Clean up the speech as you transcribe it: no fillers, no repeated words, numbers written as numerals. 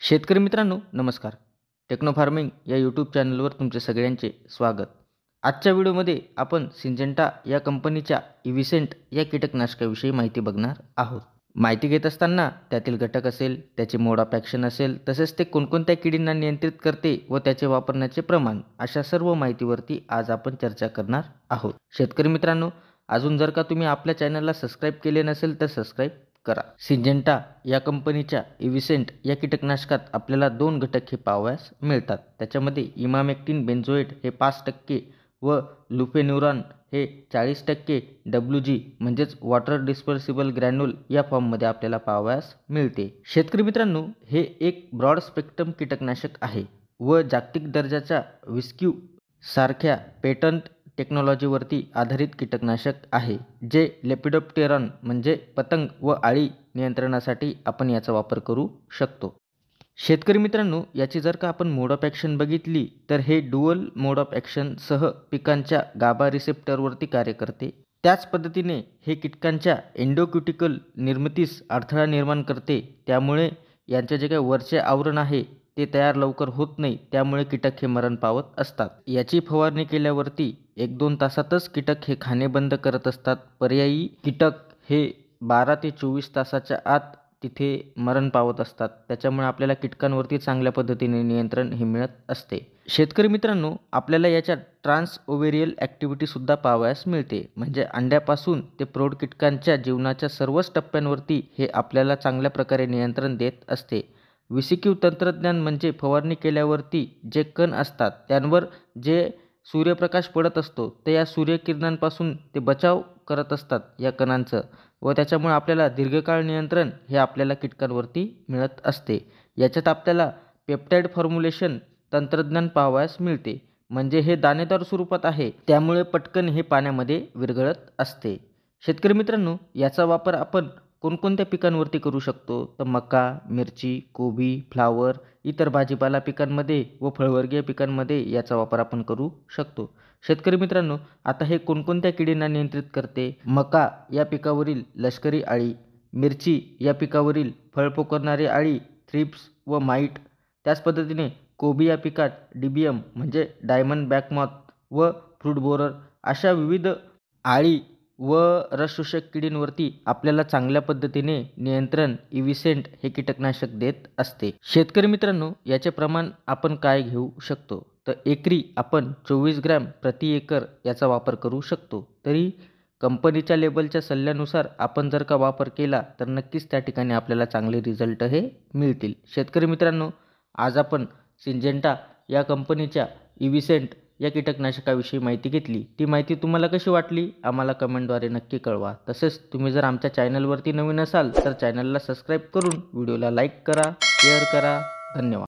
शेतकरी मित्रांनो नमस्कार. टेक्नो फार्मिंग या यूट्यूब चॅनलवर तुमचे सगळ्यांचे स्वागत. आजच्या व्हिडिओमध्ये आपण सिंजेंटा या कंपनीच्या इव्हिसेंट या कीटकनाशकाविषयी माहिती बघणार आहोत. माहिती घेत असताना त्यातील घटक असेल, त्याचे मोड ऑफ ॲक्शन असेल, तसेच ते कोणकोणत्या किडींना नियंत्रित करते व त्याचे वापरण्याचे प्रमाण, अशा सर्व माहितीवरती आज आपण चर्चा करणार आहोत. शेतकरी मित्रांनो, अजून जर का तुम्ही आपल्या चॅनलला सबस्क्राईब केले नसेल तर सबस्क्राईब करा. सिंजेंटा या कंपनीच्या इव्हिसेंट या कीटकनाशकात आपल्याला 2 घटक हे पाहावयास मिळतात. त्याच्यामध्ये इमामेक्टिन बेन्झोएट हे 5% व लुफेन्युरॉन हे 40% WG म्हणजेच वॉटर डिस्पर्सिबल ग्रॅन्युल या फॉर्ममध्ये आपल्याला पाहावयास मिळते. शेतकरी मित्रांनो, हे एक ब्रॉड स्पेक्ट्रम कीटकनाशक आहे व जागतिक दर्जाच्या विस्क्यू सारख्या पेटंट टेक्नॉलॉजीवरती आधारित कीटकनाशक आहे, जे लेपिडोप्टेरॉन म्हणजे पतंग व अळी नियंत्रणासाठी आपण याचा वापर करू शकतो. शेतकरी मित्रांनो, याची जर का आपण मोड ऑफ ॲक्शन बघितली तर हे ड्युअल मोड ऑफ ॲक्शनसह पिकांच्या गाभा रिसेप्टरवरती कार्य करते. त्याच पद्धतीने हे कीटकांच्या एंडोक्युटिकल निर्मितीस अडथळा निर्माण करते. त्यामुळे यांचे जे काही वरचे आवरण आहे ते तयार लवकर होत नाही, त्यामुळे कीटक हे मरण पावत असतात. याची फवारणी केल्यावरती 1-2 तासातच कीटक हे खाणे बंद करत असतात. पर्यायी कीटक हे 12 ते 24 तासाच्या आत तिथे मरण पावत असतात. त्याच्यामुळे आपल्याला कीटकांवरती चांगल्या पद्धतीने नियंत्रण हे मिळत असते. शेतकरी मित्रांनो, आपल्याला याच्या ट्रान्स ओव्हेरियल ॲक्टिव्हिटीसुद्धा पाहावयास मिळते. म्हणजे अंड्यापासून ते प्रौढ कीटकांच्या जीवनाच्या सर्वच टप्प्यांवरती हे आपल्याला चांगल्या प्रकारे नियंत्रण देत असते. विसिक्यू तंत्रज्ञान म्हणजे फवारणी केल्यावरती जे कण असतात त्यांवर जे सूर्यप्रकाश पडत असतो, ते या सूर्यकिरणांपासून ते बचाव करत असतात या कणांचं, व त्याच्यामुळे आपल्याला दीर्घकाळ नियंत्रण हे आपल्याला कीटकांवरती मिळत असते. याच्यात आपल्याला पेप्टाइड फॉर्म्युलेशन तंत्रज्ञान पाहावयास मिळते. म्हणजे हे दाणेदार स्वरूपात आहे, त्यामुळे पटकन हे पाण्यामध्ये विरघळत असते. शेतकरी मित्रांनो, याचा वापर आपण कोणकोणत्या पिकांवरती करू शकतो तर मका, मिरची, कोबी, फ्लावर, इतर भाजीपाला पिकांमध्ये व फळवर्गीय पिकांमध्ये याचा वापर आपण करू शकतो. शेतकरी मित्रांनो, आता हे कोणकोणत्या किडींना नियंत्रित करते? मका या पिकावरील लष्करी अळी, मिरची या पिकावरील फळ पोखरणारी अळी, थ्रिप्स व माईट. त्याच पद्धतीने कोबी या पिकात डिबियम म्हणजे डायमंड बॅकमॉथ व फ्रूट बोरर अशा विविध अळी व रसशोषक किडींवरती आपल्याला चांगल्या पद्धतीने नियंत्रण इव्हिसेंट हे कीटकनाशक देत असते. शेतकरी मित्रांनो, याचे प्रमाण आपण काय घेऊ शकतो तर एकरी आपण 24 ग्रॅम प्रति एकर याचा वापर करू शकतो. तरी कंपनीच्या लेबलच्या सल्ल्यानुसार आपण जर का वापर केला तर नक्कीच त्या ठिकाणी आपल्याला चांगले रिझल्ट हे मिळतील. शेतकरी मित्रांनो, आज आपण सिंजेंटा या कंपनीच्या इव्हिसेंट या कीटकनाशकाविषयी माहिती घेतली. ती माहिती तुम्हाला कशी वाटली आम्हाला कमेंटद्वारे नक्की कळवा. तसेच तुम्ही जर आमच्या चॅनलवरती नवीन असाल तर चॅनलला सबस्क्राईब करून व्हिडिओला लाईक करा, शेअर करा. धन्यवाद.